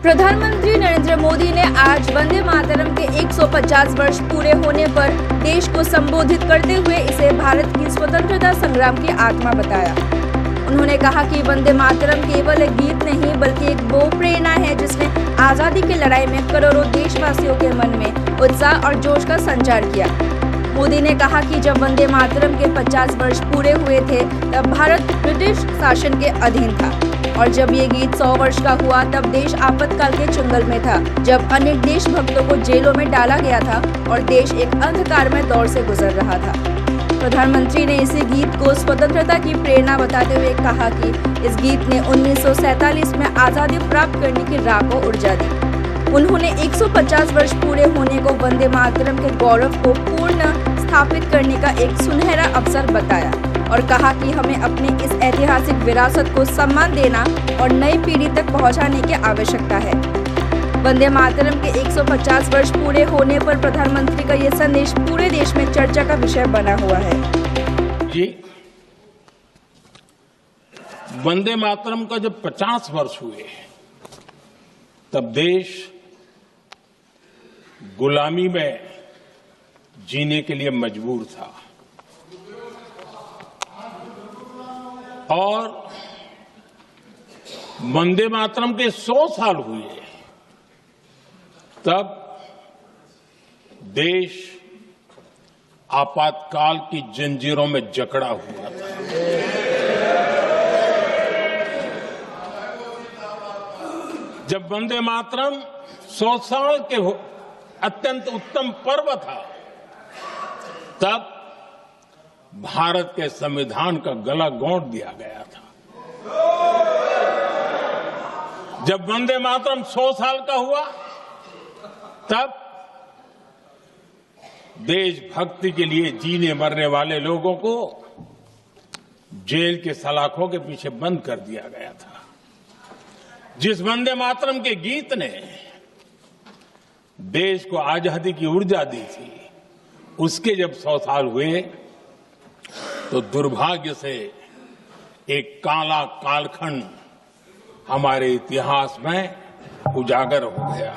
प्रधानमंत्री नरेंद्र मोदी ने आज वंदे मातरम के 150 वर्ष पूरे होने पर देश को संबोधित करते हुए इसे भारत की स्वतंत्रता संग्राम की आत्मा बताया। उन्होंने कहा कि वंदे मातरम केवल एक गीत नहीं बल्कि एक वो प्रेरणा है जिसने आजादी की लड़ाई में करोड़ों देशवासियों के मन में उत्साह और जोश का संचार किया। मोदी ने कहा कि जब वंदे मातरम के 50 वर्ष पूरे हुए थे तब भारत ब्रिटिश शासन के अधीन था और जब ये गीत 100 वर्ष का हुआ तब देश आपातकाल के चंगुल में था, जब अनेक देशभक्तों को जेलों में डाला गया था और देश एक अंधकारमय दौर से गुजर रहा था। प्रधानमंत्री ने इसी गीत को स्वतंत्रता की प्रेरणा बताते हुए कहा कि इस गीत ने 1947 में आज़ादी प्राप्त करने की राह को ऊर्जा दी। उन्होंने 150 वर्ष पूरे होने को वंदे मातरम के गौरव को पूर्ण स्थापित करने का एक सुनहरा अवसर बताया और कहा कि हमें अपनी इस ऐतिहासिक विरासत को सम्मान देना और नई पीढ़ी तक पहुंचाने की आवश्यकता है। वंदे मातरम के 150 वर्ष पूरे होने पर प्रधानमंत्री का ये संदेश पूरे देश में चर्चा का विषय बना हुआ है। जी, वंदे मातरम का जब 50 वर्ष हुए तब देश गुलामी में जीने के लिए मजबूर था और वंदे मातरम के 100 साल हुए तब देश आपातकाल की जंजीरों में जकड़ा हुआ था। जब वंदे मातरम 100 साल के अत्यंत उत्तम पर्व था तब भारत के संविधान का गला घोंट दिया गया था। जब वंदे मातरम 100 साल का हुआ तब देशभक्ति के लिए जीने मरने वाले लोगों को जेल के सलाखों के पीछे बंद कर दिया गया था। जिस वंदे मातरम के गीत ने देश को आजादी की ऊर्जा दी थी, उसके जब 100 साल हुए तो दुर्भाग्य से एक काला कालखंड हमारे इतिहास में उजागर हो गया।